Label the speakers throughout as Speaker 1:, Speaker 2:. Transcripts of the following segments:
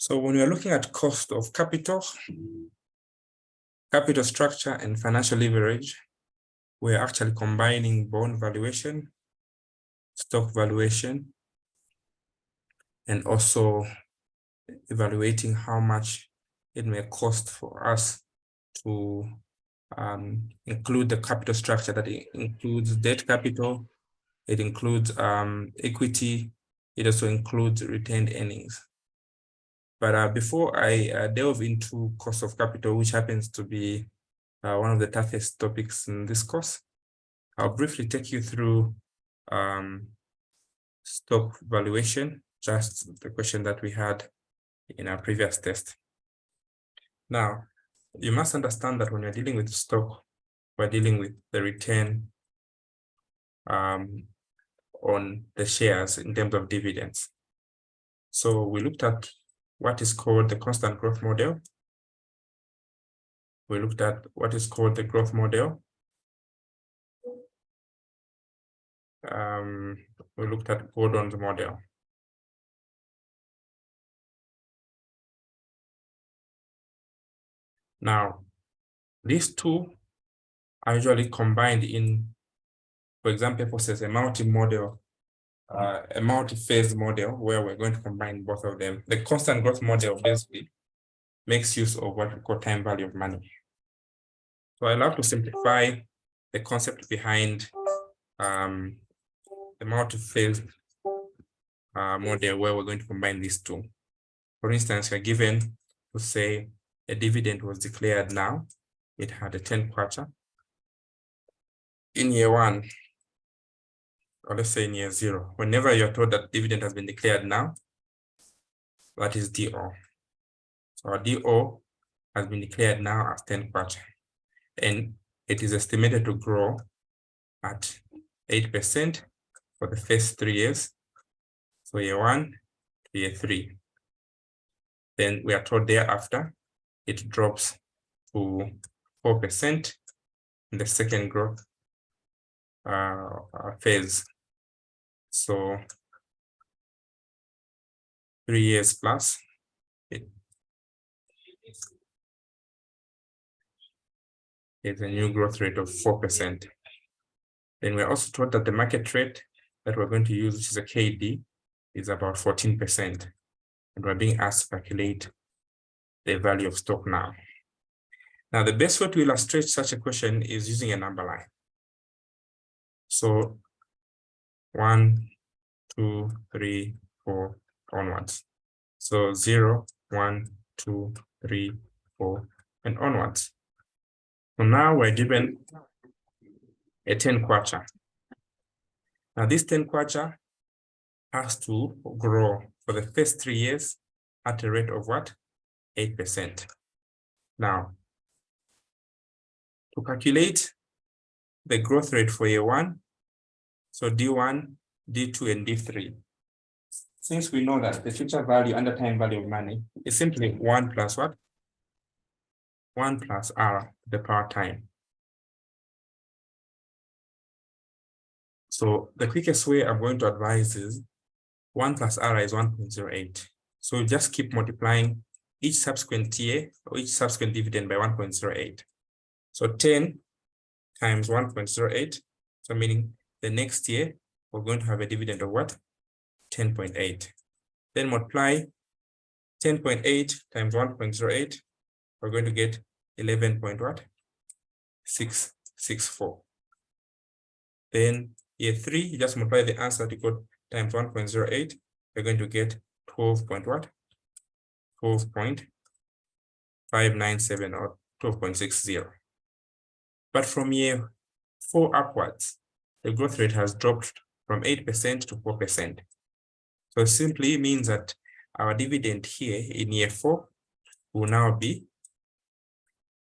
Speaker 1: So when we are looking at cost of capital, capital structure, and financial leverage, we're actually combining bond valuation, stock valuation, and also evaluating how much it may cost for us to include the capital structure that includes debt capital, it includes equity, it also includes retained earnings. But before I delve into cost of capital, which happens to be one of the toughest topics in this course, I'll briefly take you through stock valuation, just the question that we had in our previous test. Now, you must understand that when you're dealing with stock, we're dealing with the return on the shares in terms of dividends. So we looked at what is called the constant growth model. We looked at what is called the growth model. We looked at Gordon's model. Now, these two are usually combined in, for example, purposes, a multi-model, a multi-phase model where we're going to combine both of them. The constant growth model basically makes use of what we call time value of money. So I love to simplify the concept behind the multi-phase model where we're going to combine these two. For instance, we're given to say a dividend was declared now. It had a 10 quarter. In year one, or let's say in year 0, whenever you're told that dividend has been declared now, that is DO. So our DO has been declared now as 10 quarter. And it is estimated to grow at 8% for the first 3 years. So year 1 to year 3. Then we are told thereafter, it drops to 4% in the second growth phase. So 3 years plus, it's a new growth rate of 4%. Then we're also told that the market rate that we're going to use, which is a KD, is about 14%. And we're being asked to calculate the value of stock now. Now, the best way to illustrate such a question is using a number line. So 1, 2, 3, 4 onwards. So 0, 1, 2, 3, 4, and onwards. So now we're given a 10 quarter. Now this 10 quarter has to grow for the first 3 years at a rate of what? 8%. Now, to calculate the growth rate for year 1, so D1, D2, and D3, since we know that the future value under time value of money is simply 1 plus what? 1 plus R to the power time. So the quickest way I'm going to advise is 1 plus R is 1.08. So just keep multiplying each subsequent year or each subsequent dividend by 1.08. So 10 times 1.08, so meaning the next year, we're going to have a dividend of what? 10.8. Then multiply 10.8 times 1.08, we're going to get 11.664. Then year 3, you just multiply the answer that you got times 1.08, you're going to get 12.597 or 12.60. But from year 4 upwards, the growth rate has dropped from 8% to 4%. So it simply means that our dividend here in year 4 will now be,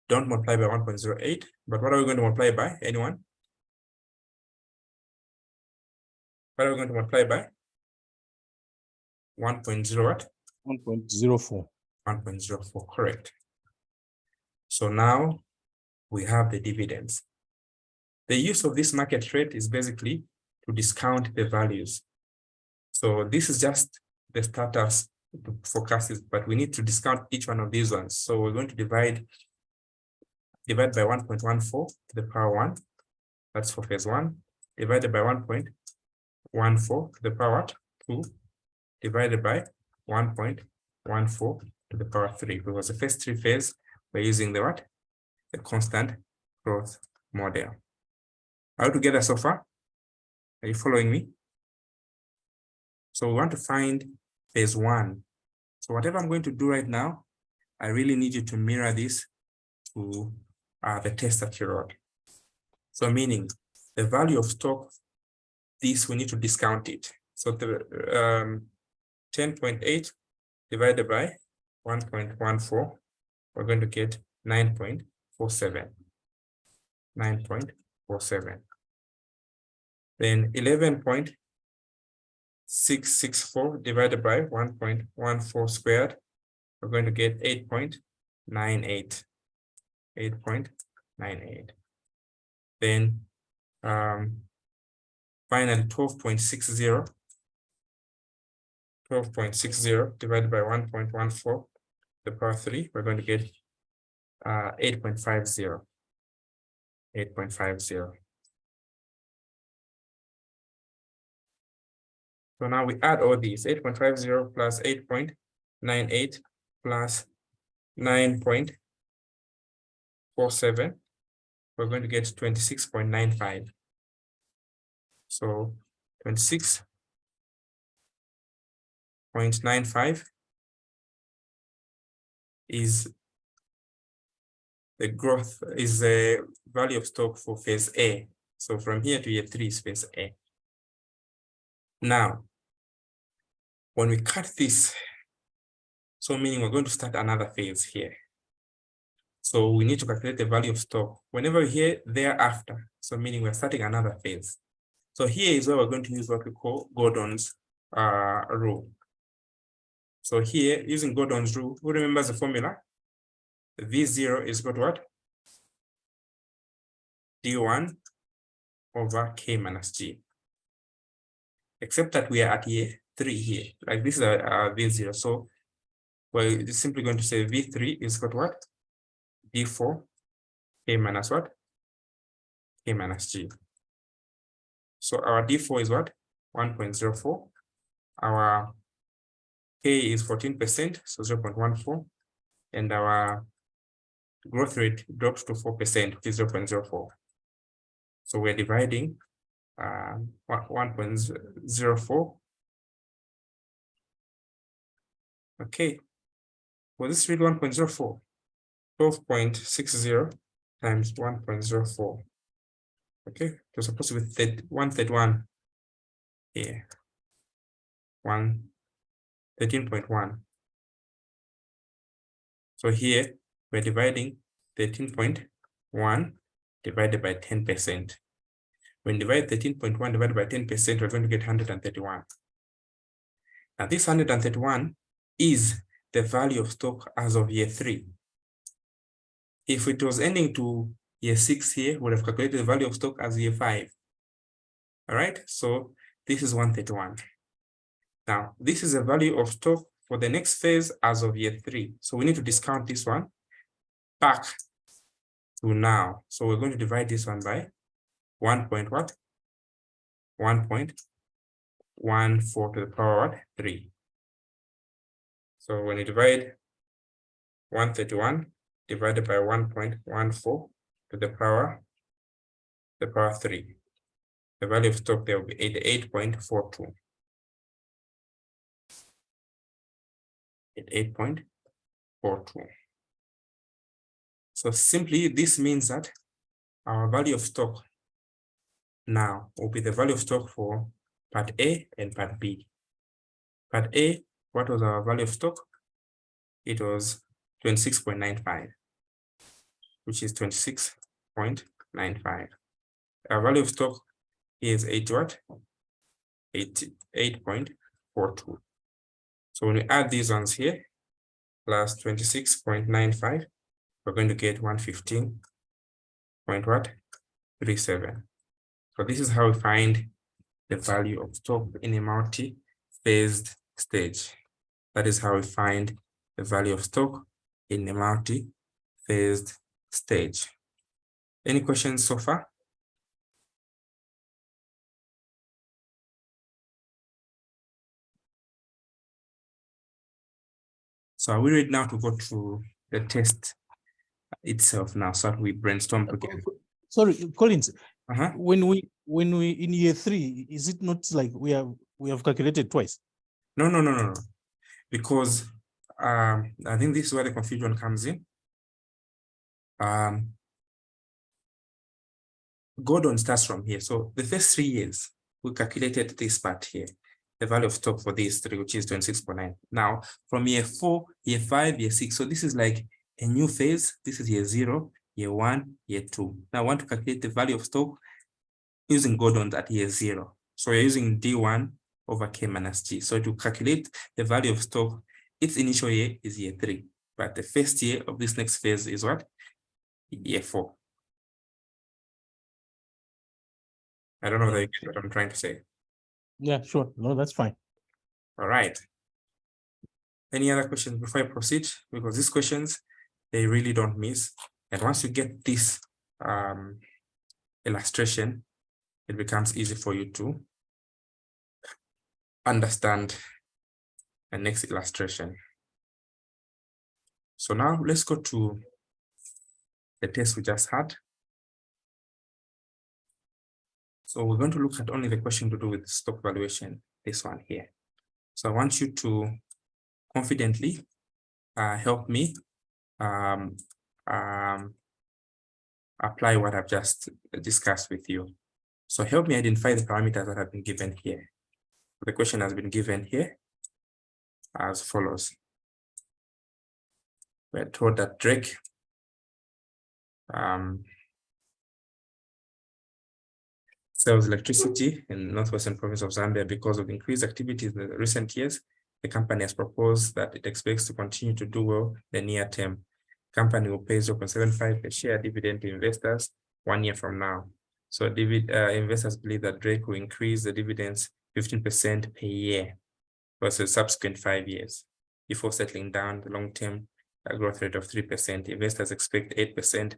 Speaker 1: don't multiply by 1.08, but what are we going to multiply by? Anyone? What are we going to multiply by? 1.0 what?
Speaker 2: 1.04.
Speaker 1: 1.04, correct. So now we have the dividends. The use of this market rate is basically to discount the values. So this is just the status to forecast this, but we need to discount each one of these ones. So we're going to divide by 1.14 to the power 1. That's for phase 1. Divided by 1.14 to the power 2. Divided by 1.14 to the power 3. Because the first 3 phase, we're using the what? The constant growth model. Are you together so far? Are you following me? So we want to find phase 1. So whatever I'm going to do right now, I really need you to mirror this to the test that you wrote. So meaning the value of stock, this we need to discount it. So the 10.8 divided by 1.14, we're going to get 9.47. 9.47. Then 11.664 divided by 1.14 squared, we're going to get 8.98. 8.98. Then finally 12.60. 12.60 divided by 1.14 to the power 3, we're going to get 8.50. 8.50. So now we add all these, 8.50 plus 8.98 plus 9.47. We're going to get 26.95. So 26.95 is the growth, is the value of stock for phase A. So from here to year 3 is phase A. Now, when we cut this, so meaning we're going to start another phase here. So we need to calculate the value of stock whenever we hear thereafter. So meaning we're starting another phase. So here is where we're going to use what we call Gordon's rule. So here, using Gordon's rule, who remembers the formula? V0 is equal to what? D1 over K minus G. Except that we are at year 3 here. Like this is a V0. So we're simply going to say V3 is equal to what? D4 K minus what? K minus G. So our D4 is what? 1.04. Our K is 14%, so 0.14. And our growth rate drops to 4%, which is 0.04. So we're dividing 1.04. Okay. Was this really 1.04? 12.60 times 1.04. Okay, it was supposed to be 131 here. 13.1. So here we're dividing 13.1 divided by 10%. When you divide 13.1 divided by 10%, we're going to get 131. Now this 131 is the value of stock as of year 3. If it was ending to year 6 here, we would have calculated the value of stock as year 5. All right, so this is 131. Now, this is the value of stock for the next phase as of year 3. So we need to discount this one back to now. So we're going to divide this one by 1.14 to the power 3. So when you divide 131 divided by 1.14 to the power 3, the value of stock there will be 88.42. 8.42. So simply this means that our value of stock now will be the value of stock for part A and part B. Part A, what was our value of stock? It was 26.95, which is 26.95. Our value of stock is 8.42. So when we add these ones here, plus 26.95, we're going to get 115.37. So this is how we find the value of stock in a multi-phased stage. That is how we find the value of stock in a multi-phased stage. Any questions so far? So are we ready now to go through the test itself now, so that we brainstorm together?
Speaker 2: Sorry, Collins.
Speaker 1: Uh-huh.
Speaker 2: When we in year 3, is it not like we have calculated twice?
Speaker 1: No. Because I think this is where the confusion comes in. Gordon starts from here. So the first 3 years, we calculated this part here, the value of stock for these 3, which is 26.9. Now, from year 4, year 5, year 6, so this is like a new phase. This is year 0, year 1, year 2. Now, I want to calculate the value of stock using Gordon at year 0. So you're using D1 over K minus G. So to calculate the value of stock, its initial year is year 3. But the first year of this next phase is what? Year 4. I don't know whether you get what I'm trying to say.
Speaker 2: Yeah, sure. No, that's fine.
Speaker 1: All right. Any other questions before I proceed? Because these questions, they really don't miss. And once you get this illustration, it becomes easy for you to understand the next illustration. So now let's go to the test we just had. So we're going to look at only the question to do with stock valuation, this one here. So I want you to confidently help me apply what I've just discussed with you. So help me identify the parameters that have been given here. The question has been given here as follows. We're told that Drake sells electricity in northwestern province of Zambia because of increased activities in the recent years. The company has proposed that it expects to continue to do well in the near term. Company will pay 0.75 per share dividend to investors 1 year from now. So investors believe that Drake will increase the dividends 15% per year versus subsequent 5 years before settling down the long-term growth rate of 3%. Investors expect 8%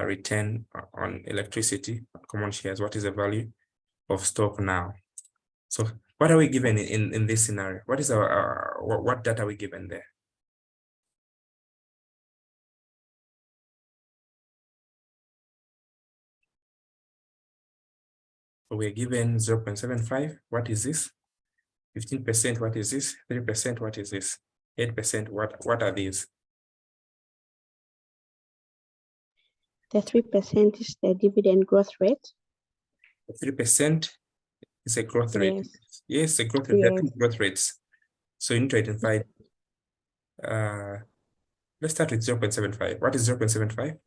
Speaker 1: return on electricity, common shares. What is the value of stock now? So what are we given in this scenario? What is what data are we given there? So we're given 0.75. What is this? 15%. What is this? 3%. What is this? 8%. What are these?
Speaker 3: The 3% is the dividend growth rate.
Speaker 1: 3% is a growth rate.
Speaker 3: Yes.
Speaker 1: Yes, a growth rate. There are
Speaker 3: Yes.
Speaker 1: 2 growth rates. So you need to identify. Let's start with 0.75. What is 0.75?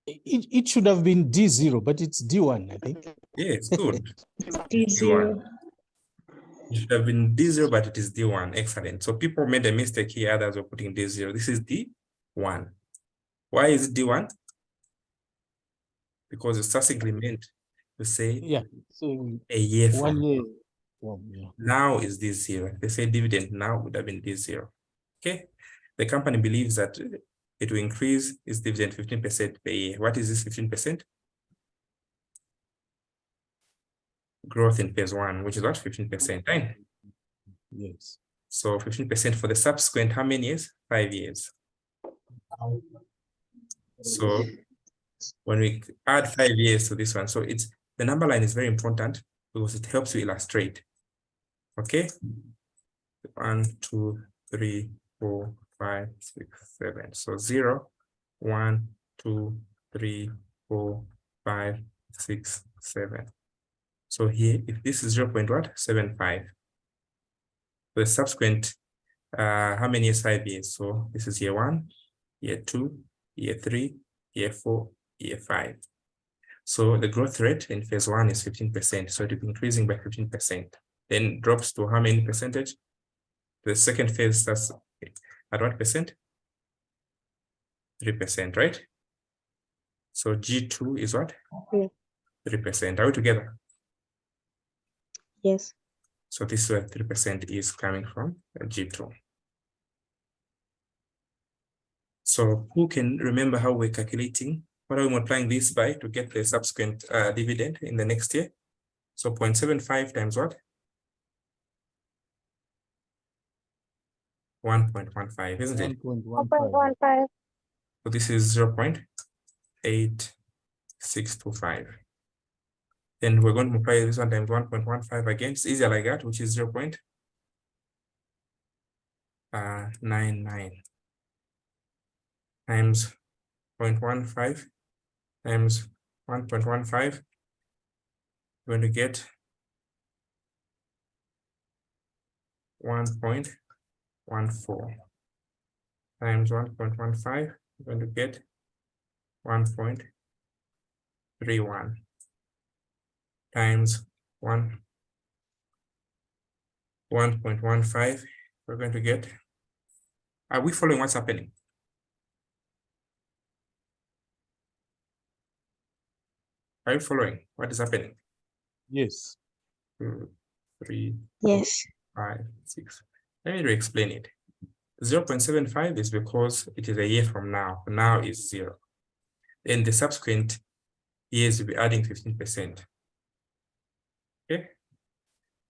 Speaker 2: It should have been D0, but it's D1, I think.
Speaker 1: Yes, good.
Speaker 3: D0.
Speaker 1: It should have been D0, but it is D1. Excellent. So people made a mistake here. Others were putting D0. This is D1. Why is it D1? Because it's succinctly meant to say
Speaker 2: Yeah. So
Speaker 1: a year
Speaker 2: 1
Speaker 1: from
Speaker 2: year. Well, yeah.
Speaker 1: now is D0. They say dividend now would have been D0. Okay. The company believes that it will increase its dividend 15% per year. What is this 15%? Growth in phase 1, which is what? 15%, right?
Speaker 2: Yes.
Speaker 1: So 15% for the subsequent how many years? 5 years. So when we add 5 years to this one, so it's the number line is very important because it helps you illustrate. Okay. 1, 2, 3, 4, 5, 6, 7. So 0, 1, 2, 3, 4, 5, 6, 7. So here, if this is 0.75, the subsequent, how many years? 5 years. So this is year 1, year 2, year 3, year 4, year 5. So the growth rate in phase 1 is 15%. So it is increasing by 15%. Then drops to how many percentage? The second phase starts at what percent? 3%, right? So G2 is what?
Speaker 3: Yeah.
Speaker 1: 3%. Are we together?
Speaker 3: Yes.
Speaker 1: So this is where 3% is coming from, G2. So who can remember how we're calculating? What are we multiplying this by to get the subsequent dividend in the next year? So 0.75 times what? 1.15, isn't it?
Speaker 2: 1.15.
Speaker 1: So this is 0.8625. Then we're going to multiply this one times 1.15 again. It's easier like that, which is 0.99 times 0.15 times 1.15. We're going to get 1.14 times 1.15. We're going to get 1.31 times 1.15. We're going to get, are we following what's happening? Are you following what is happening?
Speaker 2: Yes.
Speaker 1: 2, 3,
Speaker 3: Yes.
Speaker 1: 5, 6. Let me explain it. 0.75 is because it is a year from now. Now is 0. In the subsequent years, we'll be adding 15%. Okay.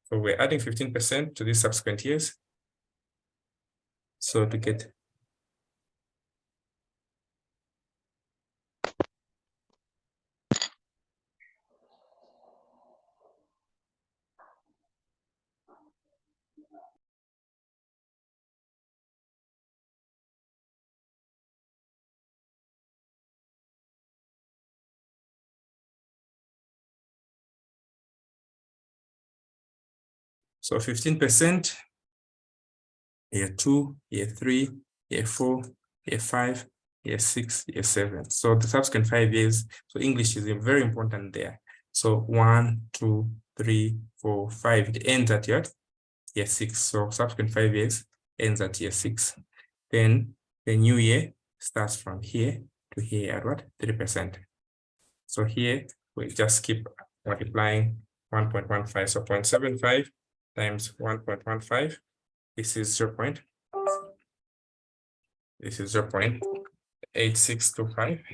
Speaker 1: So we're adding 15% to these subsequent years. So to get so 15%, year 2, year 3, year 4, year 5, year 6, year 7. So the subsequent 5 years, so English is very important there. So 1, 2, 3, 4, 5, it ends at year 6. So subsequent 5 years ends at year 6. Then the new year starts from here to here at what? 3%. So here we just keep multiplying 1.15. So 0.75 times 1.15. This is 0.8625.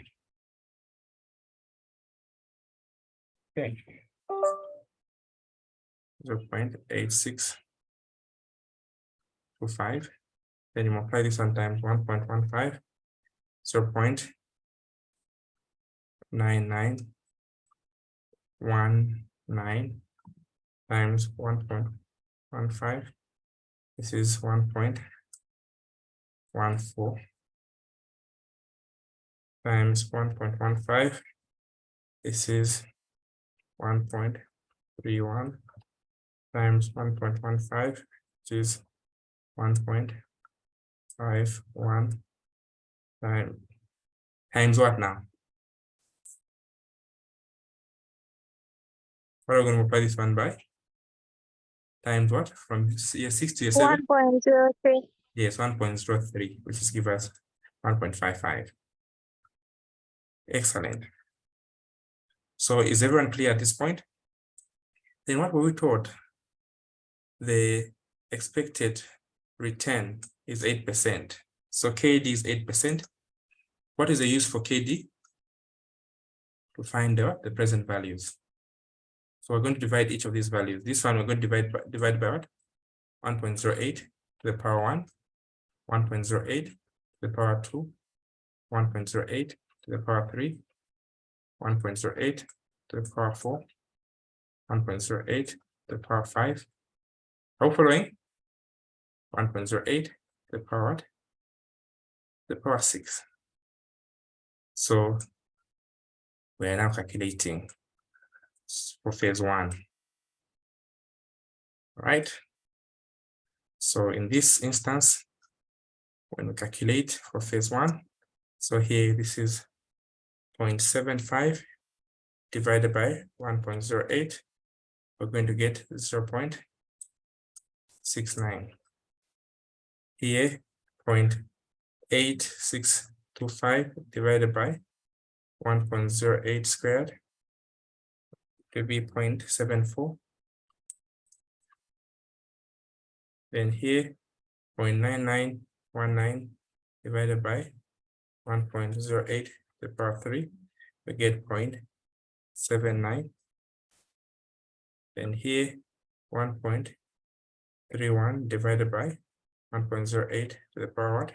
Speaker 1: Okay. 0.8625. Then you multiply this one times 1.15. 0.9919 times 1.15. This is 1.14 times 1.15. This is 1.31 times 1.15, which is 1.51 times what now? What are we going to multiply this one by? Times what? From year 6 to year 7?
Speaker 3: 1.03.
Speaker 1: Yes, 1.03, which is give us 1.55. Excellent. So is everyone clear at this point? Then what were we taught? The expected return is 8%. So KD is 8%. What is the use for KD? To find out the present values. So we're going to divide each of these values. This one we're going to divide by what? 1.08 to the power 1, 1.08 to the power 2, 1.08 to the power 3, 1.08 to the power 4, 1.08 to the power 5. Are we following? 1.08 to the power what? The power 6. So we are now calculating for phase 1. All right. So in this instance, when we calculate for phase 1, so here this is 0.75 divided by 1.08, we're going to get 0.69. Here, 0.8625 divided by 1.08 squared to be 0.74. Then here, 0.9919 divided by 1.08 to the power 3, we get 0.79. Then here, 1.31 divided by 1.08 to the power what?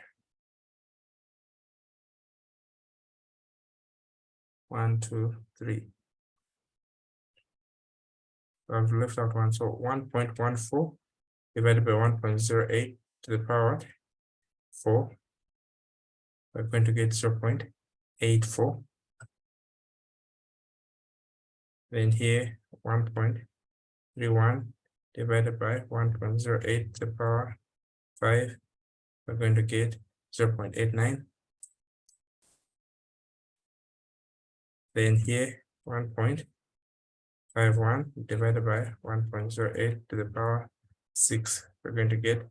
Speaker 1: 1, 2, 3. I've left out one, so 1.14 divided by 1.08 to the power 4. We're going to get 0.84. Then here 1.31 divided by 1.08 to the power 5. We're going to get 0.89. Then here 1.51 divided by 1.08 to the power 6. We're going to get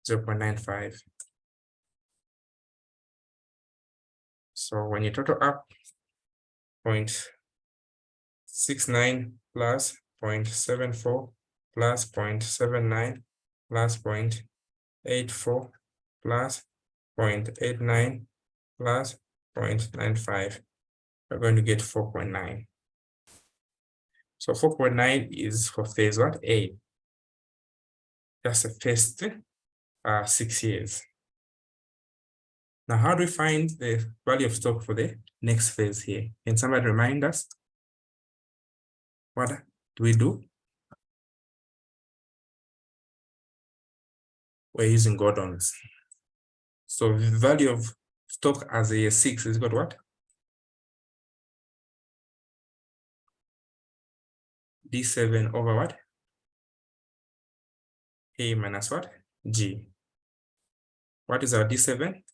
Speaker 1: 0.95. So when you total up 0.69 plus 0.74 plus 0.79 plus 0.84 plus 0.89 plus 0.95, we're going to get 4.9. So 4.9 is for phase what? A. That's the first 6 years. Now, how do we find the value of stock for the next phase here? Can somebody remind us? What do we do? We're using Gordon's. So the value of stock as a year 6 is got what? D7 over what? A minus what? G. What is our D7?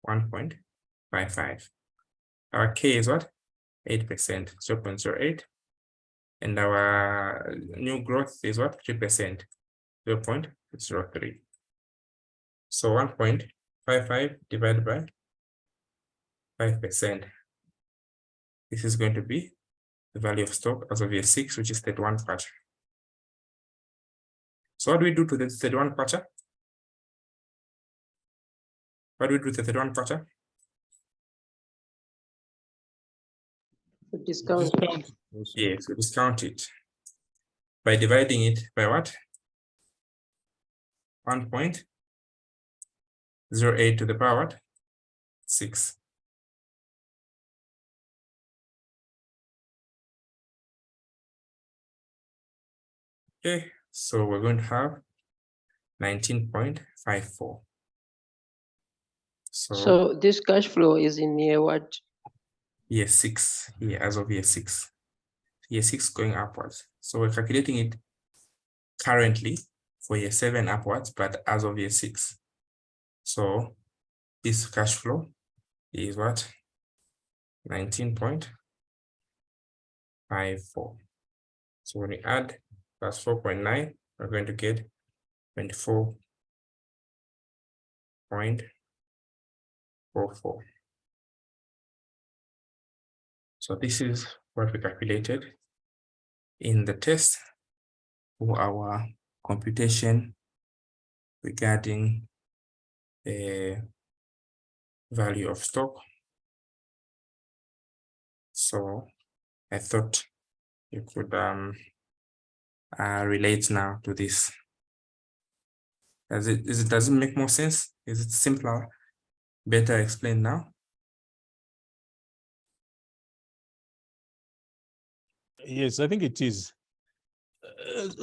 Speaker 1: 1.55. Our K is what? 8%, 0.08. And our new growth is what? 3%, 0.03. So 1.55 divided by 5%. This is going to be the value of stock as of year 6, which is 31 kwacha. So what do we do to the 31 kwacha? What do we do with the 31 kwacha?
Speaker 4: Discount.
Speaker 1: Yes, we discount it by dividing it by what? 1.08 to the power what? 6. Okay, so we're going to have 19.54.
Speaker 4: So this cash flow is in year what?
Speaker 1: Year 6, here as of year 6. Year 6 going upwards. So we're calculating it currently for year 7 upwards, but as of year 6. So this cash flow is what? 19.54. So when we add plus 4.9, we're going to get 24.44. So this is what we calculated in the test for our computation regarding the value of stock. So I thought you could relate now to this. Does it make more sense? Is it simpler, better explained now?
Speaker 2: Yes, I think it is.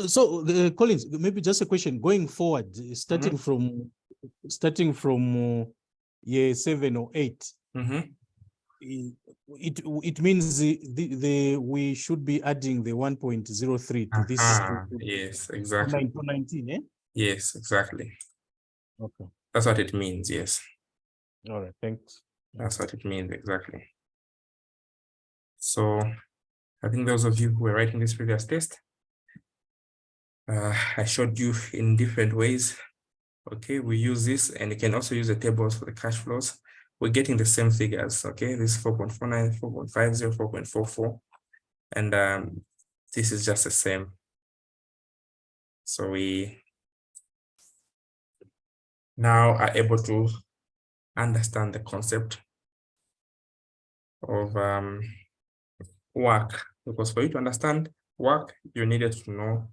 Speaker 2: So, Collins, maybe just a question going forward, starting from year 7 or 8. It means we should be adding the 1.03 to this.
Speaker 1: Yes, exactly.
Speaker 2: 19, eh?
Speaker 1: Yes, exactly.
Speaker 2: Okay.
Speaker 1: That's what it means. Yes.
Speaker 2: All right. Thanks.
Speaker 1: That's what it means exactly. So I think those of you who were writing this previous test, I showed you in different ways. Okay, we use this, and you can also use the tables for the cash flows. We're getting the same figures. Okay, this is 4.49, 4.50, 4.44, and this is just the same. So we now are able to understand the concept of Wacc, because for you to understand Wacc, you needed to know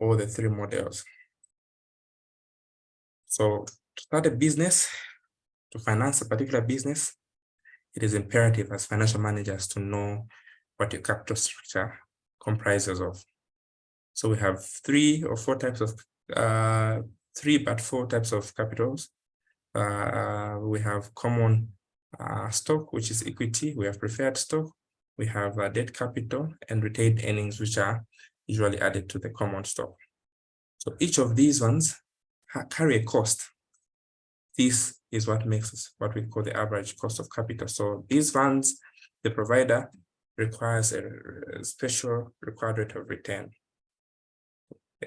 Speaker 1: all the three models. So to start a business, to finance a particular business, it is imperative as financial managers to know what your capital structure comprises of. So we have four types of capitals. We have common stock, which is equity. We have preferred stock. We have debt capital and retained earnings, which are usually added to the common stock. So each of these ones carry a cost. This is what makes us what we call the average cost of capital. So these funds, the provider requires a special required rate of return.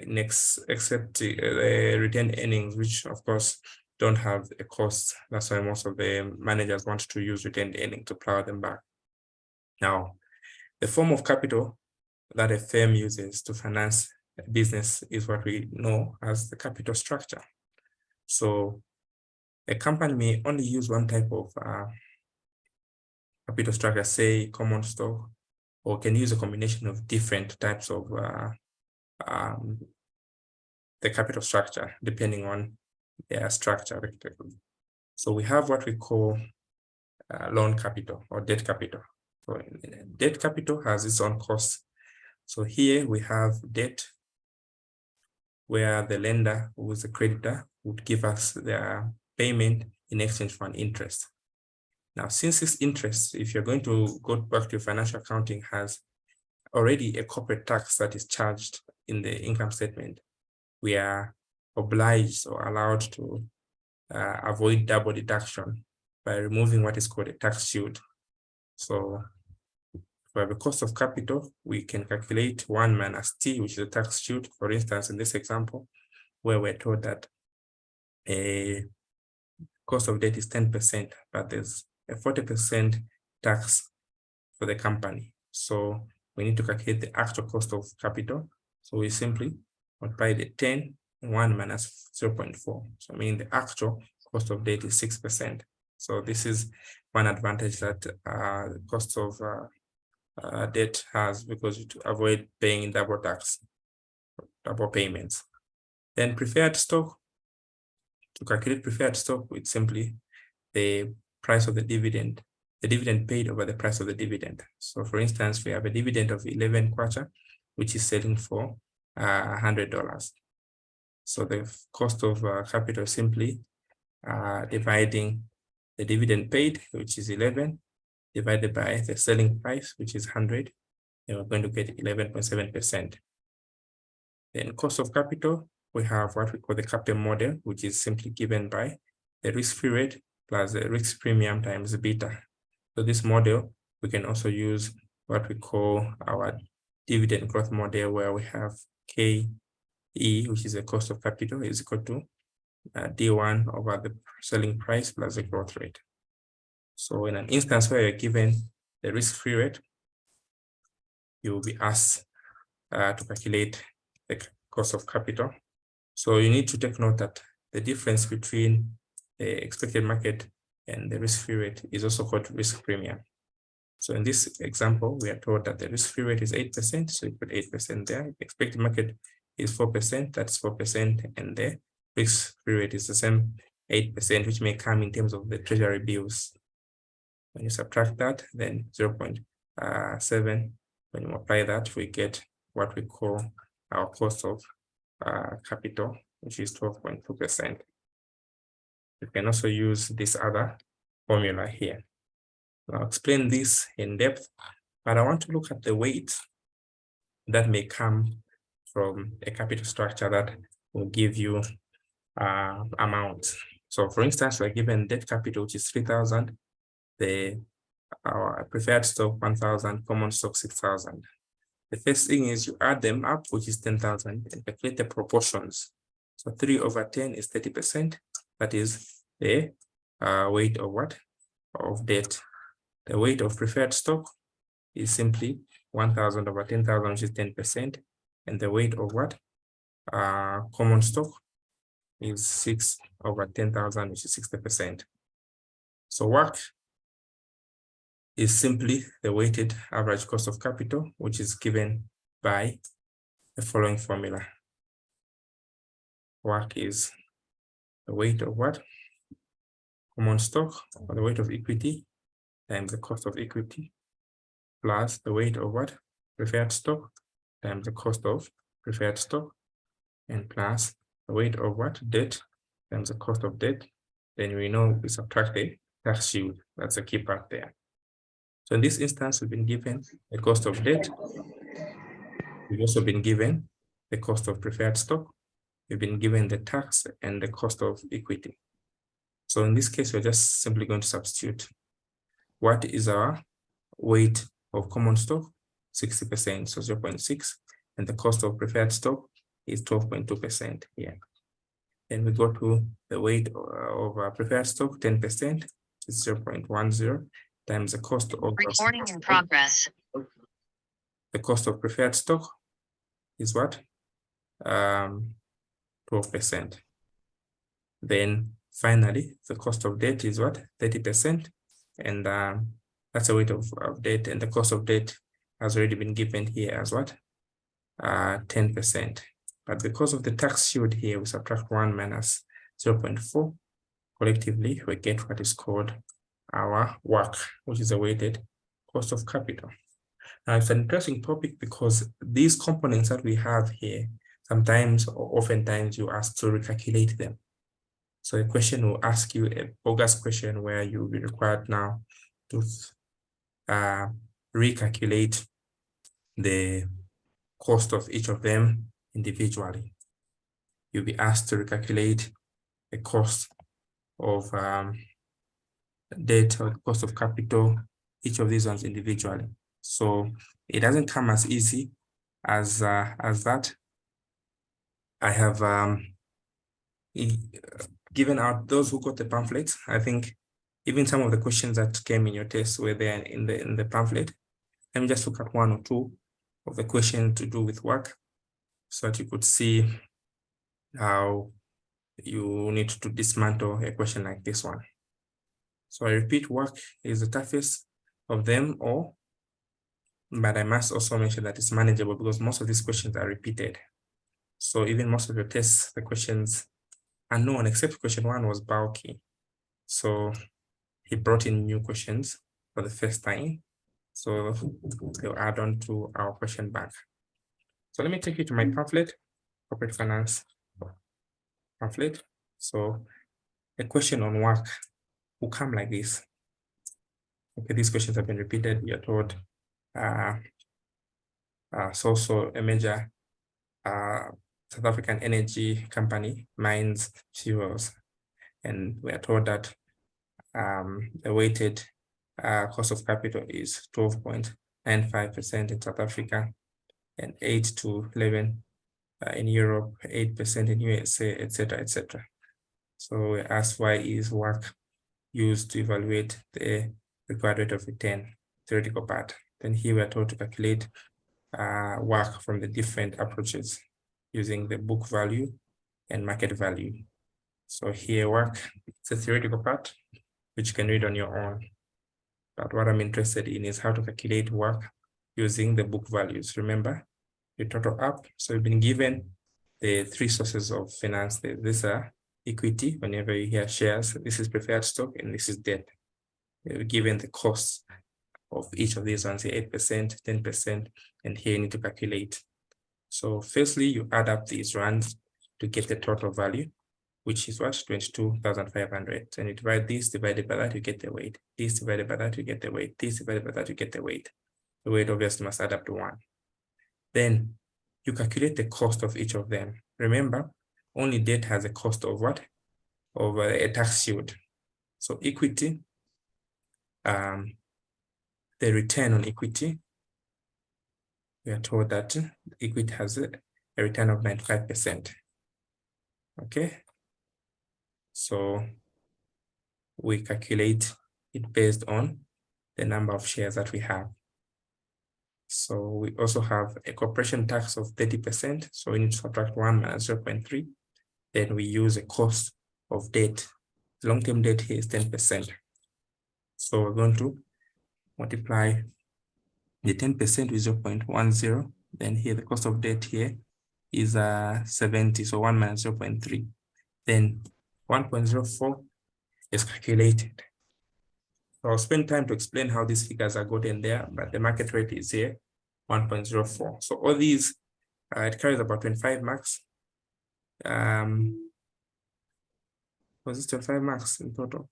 Speaker 1: Next, except the retained earnings, which of course don't have a cost. That's why most of the managers want to use retained earnings to plow them back. Now, the form of capital that a firm uses to finance a business is what we know as the capital structure. So a company may only use one type of capital structure, say common stock, or can use a combination of different types of the capital structure, depending on their structure. So we have what we call loan capital or debt capital. So debt capital has its own costs. So here we have debt where the lender, who is the creditor, would give us their payment in exchange for an interest. Now, since this interest, if you're going to go back to financial accounting, has already a corporate tax that is charged in the income statement, we are obliged or allowed to avoid double deduction by removing what is called a tax shield. So for the cost of capital, we can calculate 1 minus T, which is a tax shield. For instance, in this example, where we're told that a cost of debt is 10%, but there's a 40% tax for the company. So we need to calculate the actual cost of capital. So we simply multiply the 10 and 1 minus 0.4. So I mean the actual cost of debt is 6%. So this is one advantage that the cost of debt has, because to avoid paying double tax, double payments. Then preferred stock. To calculate preferred stock, it's simply the price of the dividend paid over the price of the dividend. So for instance, we have a dividend of 11 kwacha, which is selling for $100. So the cost of capital is simply dividing the dividend paid, which is 11, divided by the selling price, which is 100, and we're going to get 11.7%. Then cost of capital, we have what we call the capital model, which is simply given by the risk-free rate plus the risk premium times beta. So this model, we can also use what we call our dividend growth model, where we have KE, which is the cost of capital, is equal to D1 over the selling price plus the growth rate. So in an instance where you're given the risk-free rate, you will be asked to calculate the cost of capital. So you need to take note that the difference between the expected market and the risk-free rate is also called risk premium. So in this example, we are told that the risk-free rate is 8%, so you put 8% there. The expected market is 4%, that's 4%, and the risk-free rate is the same 8%, which may come in terms of the treasury bills. When you subtract that, then 0.7, when you apply that, we get what we call our cost of capital, which is 12.2%. You can also use this other formula here. I'll explain this in depth, but I want to look at the weight that may come from a capital structure that will give you amounts. So for instance, we're given debt capital, which is 3,000, our preferred stock 1,000, common stock 6,000. The first thing is you add them up, which is 10,000, and calculate the proportions. So 3 over 10 is 30%. That is the weight of what? Of debt. The weight of preferred stock is simply 1,000 over 10,000, which is 10%. And the weight of what? Common stock is 6/10,000, which is 60%. So WACC is simply the weighted average cost of capital, which is given by the following formula. WACC is the weight of what? Common stock, or the weight of equity, times the cost of equity, plus the weight of what? Preferred stock, times the cost of preferred stock, and plus the weight of what? Debt, times the cost of debt. Then we know we subtract the tax shield. That's the key part there. So in this instance, we've been given the cost of debt. We've also been given the cost of preferred stock. We've been given the tax and the cost of equity. So in this case, we're just simply going to substitute. What is our weight of common stock? 60%, so 0.6. And the cost of preferred stock is 12.2% here. Then we go to the weight of preferred stock, 10%, is 0.10, times the cost of
Speaker 5: Recording in progress.
Speaker 1: the cost of preferred stock is what? 12%. Then finally, the cost of debt is what? 30%. And that's the weight of debt. And the cost of debt has already been given here as what? 10%. But because of the tax shield here, we subtract 1 minus 0.4. Collectively, we get what is called our WACC, which is a weighted cost of capital. Now, it's an interesting topic because these components that we have here, sometimes or oftentimes you ask to recalculate them. So a question will ask you a bogus question where you'll be required now to recalculate the cost of each of them individually. You'll be asked to recalculate the cost of debt or the cost of capital, each of these ones individually. So it doesn't come as easy as that. I have given out those who got the pamphlet. I think even some of the questions that came in your test were there in the pamphlet. Let me just look at 1 or 2 of the questions to do with WACC so that you could see how you need to dismantle a question like this one. So I repeat, WACC is the toughest of them all, but I must also mention that it's manageable because most of these questions are repeated. So even most of your tests, the questions are known, except question 1 was bulky. So he brought in new questions for the first time. So they'll add on to our question bank. So let me take you to my pamphlet, corporate finance pamphlet. So a question on WACC will come like this. Okay, these questions have been repeated. You're told so a major South African energy company mines fuels, and we are told that the weighted cost of capital is 12.95% in South Africa and 8 to 11 in Europe, 8% in USA, etc., etc. So we ask, why is WACC used to evaluate the required rate of return, theoretical part? Then here we are told to calculate WACC from the different approaches using the book value and market value. So here WACC, it's a theoretical part, which you can read on your own. But what I'm interested in is how to calculate WACC using the book values. Remember, the total up. So we've been given the 3 sources of finance. These are equity, whenever you hear shares, this is preferred stock, and this is debt. We're given the costs of each of these ones, 8%, 10%, and here you need to calculate. So firstly, you add up these runs to get the total value, which is what? 22,500. And you divide this divided by that, you get the weight. This divided by that, you get the weight. This divided by that, you get the weight. The weight obviously must add up to 1. Then you calculate the cost of each of them. Remember, only debt has a cost of what? Of a tax shield. So equity, the return on equity, we are told that equity has a return of 95%. Okay. So we calculate it based on the number of shares that we have. So we also have a corporation tax of 30%. So we need to subtract 1 minus 0.3. then we use a cost of debt. The long-term debt here is 10%. So we're going to multiply the 10% with 0.10. Then here the cost of debt here is 70. So 1 minus 0.3. Then 1.04 is calculated. So I'll spend time to explain how these figures are gotten there, but the market rate is here, 1.04. So all these, it carries about 25 marks. Was this 25 marks in total?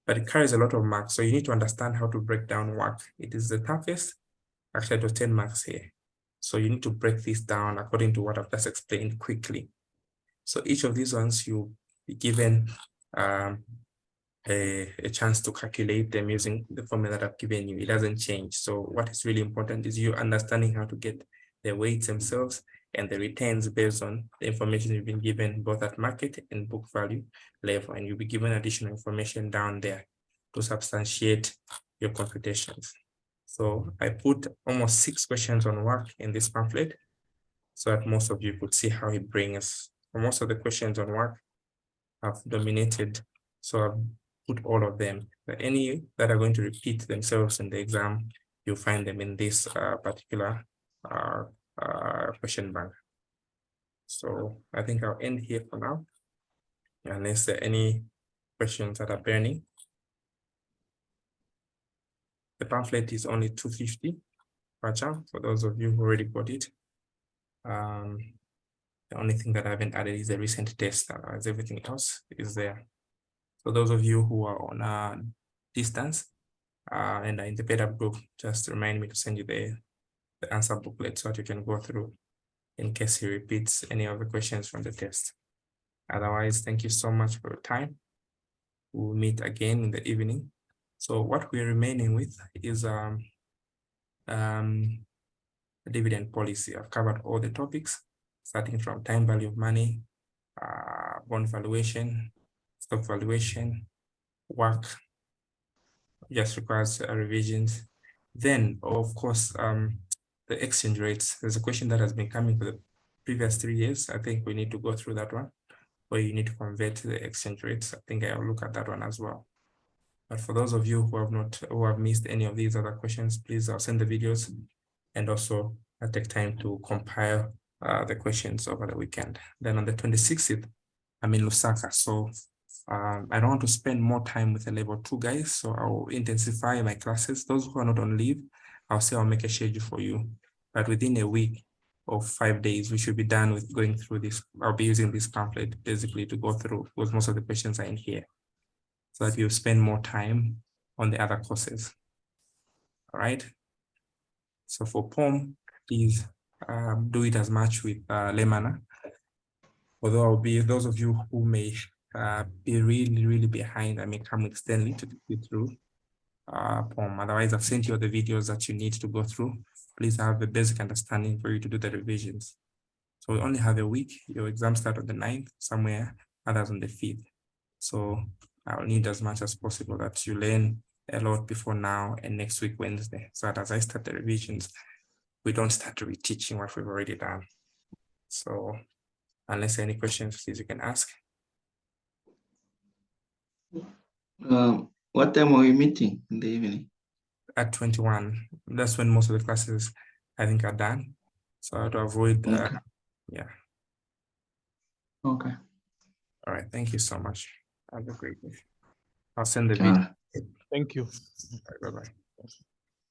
Speaker 1: But it carries a lot of marks. So you need to understand how to break down Wacc. It is the toughest. Actually, it was 10 marks here. So you need to break this down according to what I've just explained quickly. So each of these ones you'll be given a chance to calculate them using the formula that I've given you. It doesn't change. So what is really important is you understanding how to get the weights themselves and the returns based on the information you've been given both at market and book value level. And you'll be given additional information down there to substantiate your computations. So I put almost 6 questions on Wacc in this pamphlet so that most of you could see how it brings. For most of the questions on Wacc have dominated. So I've put all of them. But any that are going to repeat themselves in the exam, you'll find them in this particular question bank. So I think I'll end here for now, unless there are any questions that are burning. The pamphlet is only 250 Wacc for those of you who already got it. The only thing that I haven't added is the recent test, as everything else is there. So those of you who are on distance and are in the paid up group, just remind me to send you the answer booklet so that you can go through in case he repeats any of the questions from the test. Otherwise, thank you so much for your time. We'll meet again in the evening. So what we're remaining with is the dividend policy. I've covered all the topics, starting from time value of money, bond valuation, stock valuation, Wacc, just requires revisions. Then, of course, the exchange rates. There's a question that has been coming for the previous 3 years. I think we need to go through that one, where you need to convert the exchange rates. I think I'll look at that one as well. But for those of you who have missed any of these other questions, please I'll send the videos, and also I'll take time to compile the questions over the weekend. Then on the 26th, I'm in Lusaka, so I don't want to spend more time with the level 2 guys, so I'll intensify my classes. Those who are not on leave, I'll say I'll make a schedule for you. But within a week or 5 days, we should be done with going through this. I'll be using this pamphlet basically to go through, because most of the questions are in here, so that you spend more time on the other courses. All right. So for POM, please do it as much with Lemana. Although I'll be, those of you who may be really behind, I may come with Stanley to take you through POM. Otherwise, I've sent you all the videos that you need to go through. Please have a basic understanding for you to do the revisions. So we only have a week. Your exams start on the 9th, somewhere, others on the 5th. So I'll need as much as possible that you learn a lot before now and next week, Wednesday. So that as I start the revisions, we don't start reteaching what we've already done. So unless there are any questions, please, you can ask.
Speaker 5: What time are we meeting in the evening?
Speaker 1: At 21. That's when most of the classes, I think, are done. So to avoid,
Speaker 5: Okay.
Speaker 1: yeah.
Speaker 5: Okay.
Speaker 1: All right. Thank you so much. Have a great day. I'll send the video.
Speaker 2: Thank you.
Speaker 1: Bye-bye.